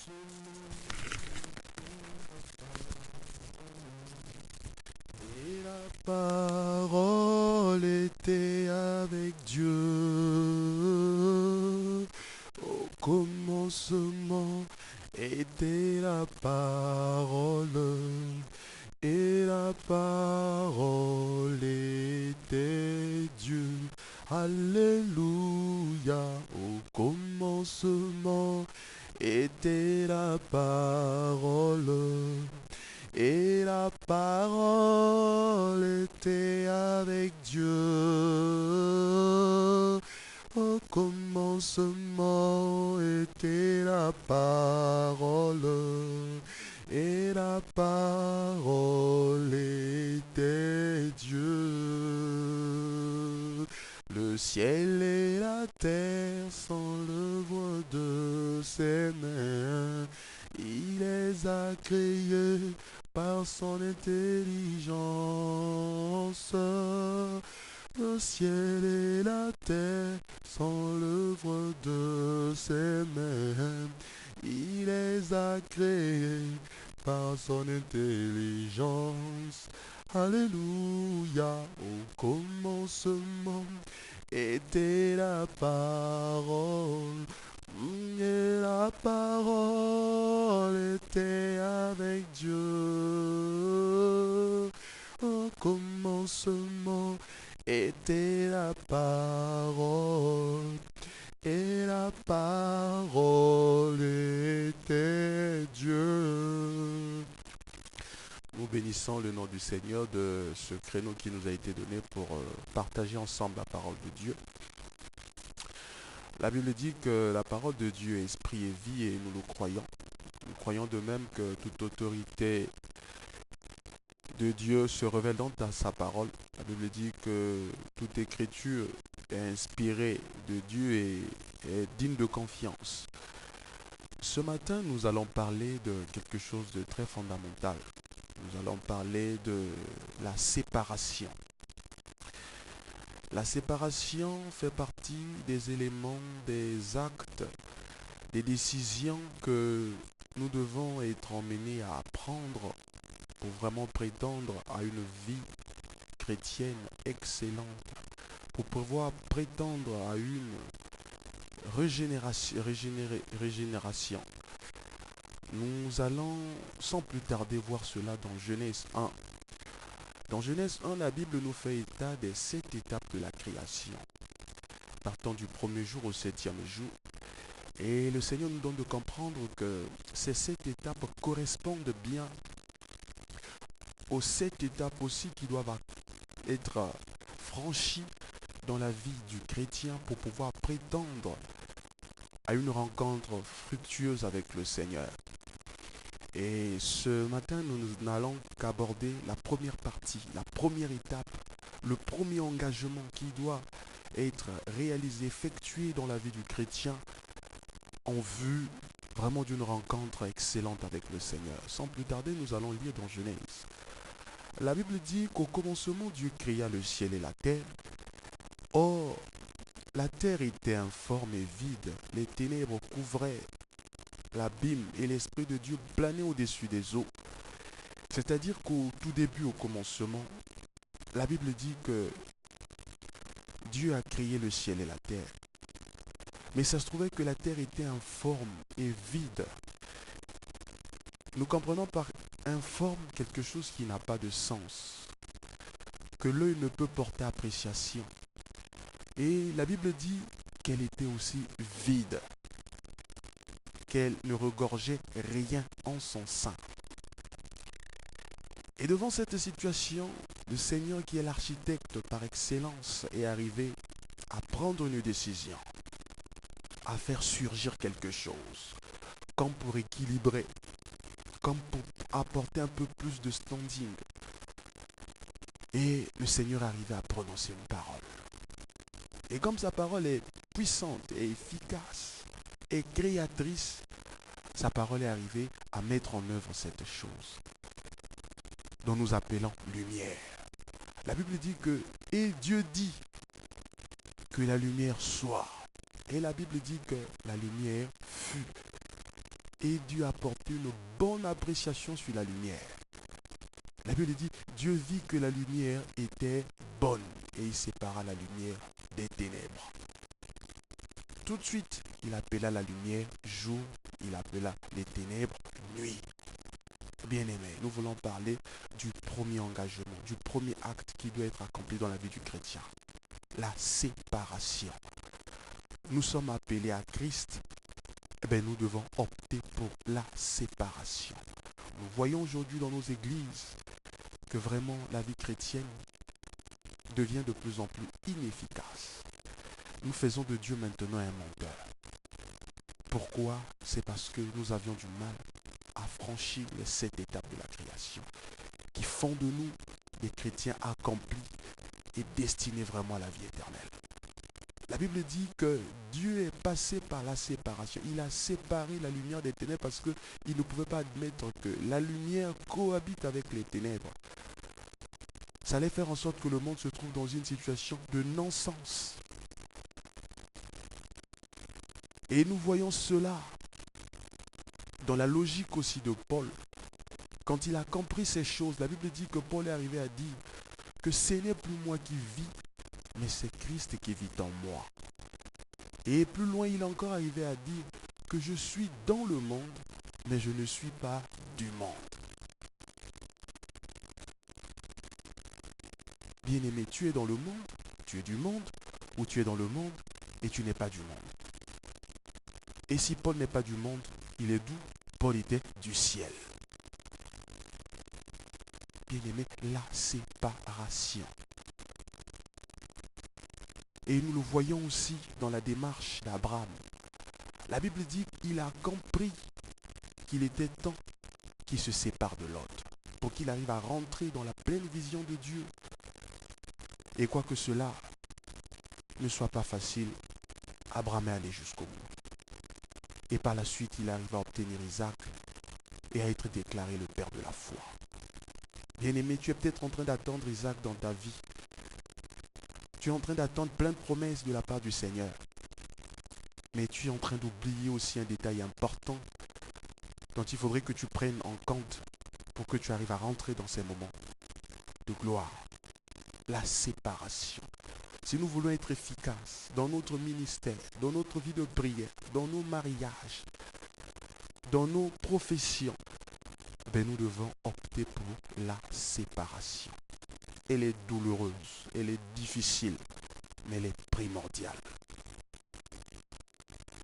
Et la parole était avec Dieu. Au commencement était la parole. Et la parole était Dieu. Alléluia. Au commencement était la parole. Et la parole était avec Dieu. Au commencement était la parole. Et la parole était Dieu. Le ciel et la terre sont l'œuvre de ses mains. Il les a créés par son intelligence. Le ciel et la terre sont l'œuvre de ses mains. Il les a créés par son intelligence. Alléluia, au commencement était la parole. Et la parole était avec Dieu. Au commencement était la parole. Et la parole était Dieu. Nous bénissons le nom du Seigneur de ce créneau qui nous a été donné pour partager ensemble la parole de Dieu. La Bible dit que la parole de Dieu est esprit et vie et nous le croyons. Nous croyons de même que toute autorité de Dieu se révèle dans sa parole. La Bible dit que toute écriture est inspirée de Dieu et est digne de confiance. Ce matin, nous allons parler de quelque chose de très fondamental. Nous allons parler de la séparation. La séparation fait partie des éléments, des actes, des décisions que nous devons être emmenés à prendre pour vraiment prétendre à une vie chrétienne excellente, pour pouvoir prétendre à une régénération. Nous allons sans plus tarder voir cela dans Genèse 1. Dans Genèse 1, la Bible nous fait état des 7 étapes de la création, partant du premier jour au 7e jour. Et le Seigneur nous donne de comprendre que ces 7 étapes correspondent bien aux 7 étapes aussi qui doivent être franchies dans la vie du chrétien pour pouvoir prétendre à une rencontre fructueuse avec le Seigneur. Et ce matin, nous n'allons qu'aborder la première partie, la première étape, le premier engagement qui doit être réalisé, effectué dans la vie du chrétien en vue vraiment d'une rencontre excellente avec le Seigneur. Sans plus tarder, nous allons lire dans Genèse. La Bible dit qu'au commencement, Dieu créa le ciel et la terre. Or, la terre était informe et vide, les ténèbres couvraient l'abîme et l'Esprit de Dieu planait au-dessus des eaux. C'est-à-dire qu'au tout début, au commencement, la Bible dit que Dieu a créé le ciel et la terre. Mais ça se trouvait que la terre était informe et vide. Nous comprenons par informe quelque chose qui n'a pas de sens, que l'œil ne peut porter appréciation. Et la Bible dit qu'elle était aussi vide, qu'elle ne regorgeait rien en son sein. Et devant cette situation, le Seigneur qui est l'architecte par excellence est arrivé à prendre une décision, à faire surgir quelque chose, comme pour équilibrer, comme pour apporter un peu plus de standing. Et le Seigneur est arrivé à prononcer une parole. Et comme sa parole est puissante et efficace et créatrice, sa parole est arrivée à mettre en œuvre cette chose dont nous appelons lumière. La Bible dit que « Et Dieu dit que la lumière soit ». Et la Bible dit que la lumière fut. et Dieu a porté une bonne appréciation sur la lumière. La Bible dit, Dieu vit que la lumière était bonne et il sépara la lumière des ténèbres. Tout de suite, il appela la lumière jour, il appela les ténèbres nuit. Bien-aimés, nous voulons parler du premier engagement, du premier acte qui doit être accompli dans la vie du chrétien. La séparation. Nous sommes appelés à Christ, nous devons opter pour la séparation. Nous voyons aujourd'hui dans nos églises que vraiment la vie chrétienne devient de plus en plus inefficace. Nous faisons de Dieu maintenant un menteur. Pourquoi? C'est parce que nous avions du mal à franchir les 7 étapes de la création qui font de nous des chrétiens accomplis et destinés vraiment à la vie éternelle. La Bible dit que Dieu est passé par la séparation. Il a séparé la lumière des ténèbres parce qu'il ne pouvait pas admettre que la lumière cohabite avec les ténèbres. Ça allait faire en sorte que le monde se trouve dans une situation de non-sens. Et nous voyons cela dans la logique aussi de Paul. Quand il a compris ces choses, la Bible dit que Paul est arrivé à dire que ce n'est plus moi qui vis, mais c'est Christ qui vit en moi. Et plus loin, il est encore arrivé à dire que je suis dans le monde, mais je ne suis pas du monde. Bien-aimé, tu es dans le monde, tu es du monde, ou tu es dans le monde et tu n'es pas du monde. Et si Paul n'est pas du monde, il est d'où? Paul était du ciel. Bien-aimé, la séparation. Et nous le voyons aussi dans la démarche d'Abraham. La Bible dit qu'il a compris qu'il était temps qu'il se sépare de l'autre, pour qu'il arrive à rentrer dans la pleine vision de Dieu. Et quoique cela ne soit pas facile, Abraham est allé jusqu'au bout. Et par la suite, il arrive à obtenir Isaac et à être déclaré le père de la foi. Bien-aimé, tu es peut-être en train d'attendre Isaac dans ta vie. Tu es en train d'attendre plein de promesses de la part du Seigneur. Mais tu es en train d'oublier aussi un détail important dont il faudrait que tu prennes en compte pour que tu arrives à rentrer dans ces moments de gloire. La séparation. Si nous voulons être efficaces dans notre ministère, dans notre vie de prière, dans nos mariages, dans nos professions, nous devons opter pour la séparation. Elle est douloureuse, elle est difficile, mais elle est primordiale.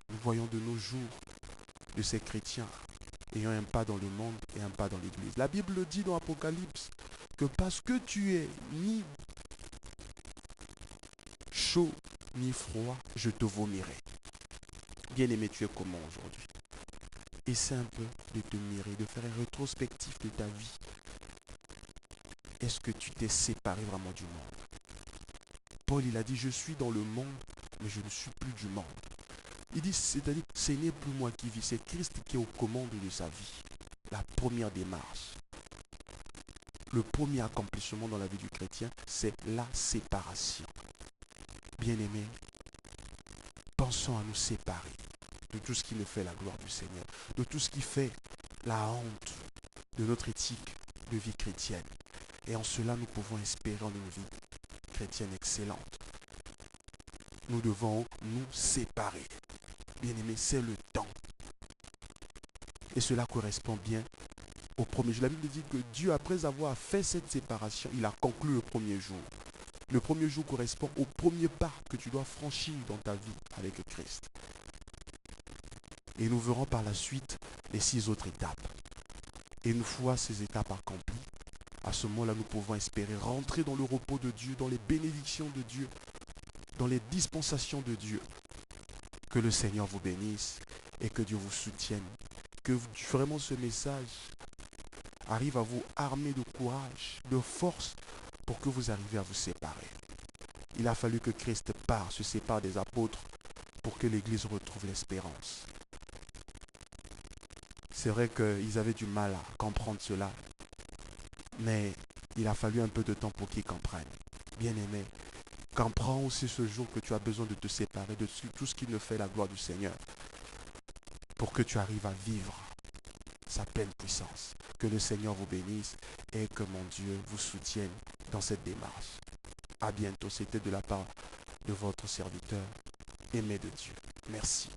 Nous voyons de nos jours de ces chrétiens ayant un pas dans le monde et un pas dans l'église. La Bible dit dans Apocalypse que parce que tu es ni chaud ni froid, je te vomirai. Bien-aimé, tu es comment aujourd'hui? Essaie un peu de te mirer, de faire un rétrospectif de ta vie. Est-ce que tu t'es séparé vraiment du monde? Paul, il a dit, je suis dans le monde, mais je ne suis plus du monde. Il dit, c'est-à-dire, ce n'est plus moi qui vis, c'est Christ qui est aux commandes de sa vie. La première démarche. Le premier accomplissement dans la vie du chrétien, c'est la séparation. Bien-aimés, pensons à nous séparer de tout ce qui ne fait la gloire du Seigneur, de tout ce qui fait la honte de notre éthique de vie chrétienne. Et en cela, nous pouvons espérer en une vie chrétienne excellente. Nous devons nous séparer. Bien-aimés, c'est le temps. Et cela correspond bien au premier jour. La Bible dit que Dieu, après avoir fait cette séparation, il a conclu le premier jour. Le premier jour correspond au premier pas que tu dois franchir dans ta vie avec Christ. Et nous verrons par la suite les 6 autres étapes. Et une fois ces étapes accomplies, à ce moment-là, nous pouvons espérer rentrer dans le repos de Dieu, dans les bénédictions de Dieu, dans les dispensations de Dieu. Que le Seigneur vous bénisse et que Dieu vous soutienne. Que vraiment ce message arrive à vous armer de courage, de force, pour que vous arriviez à vous séparer. Il a fallu que Christ se sépare des apôtres pour que l'Église retrouve l'espérance. C'est vrai qu'ils avaient du mal à comprendre cela, mais il a fallu un peu de temps pour qu'ils comprennent. Bien-aimé, comprends aussi ce jour que tu as besoin de te séparer de tout ce qui ne fait la gloire du Seigneur, pour que tu arrives à vivre sa pleine puissance. Que le Seigneur vous bénisse et que mon Dieu vous soutienne dans cette démarche. À bientôt. C'était de la part de votre serviteur, aimé de Dieu. Merci.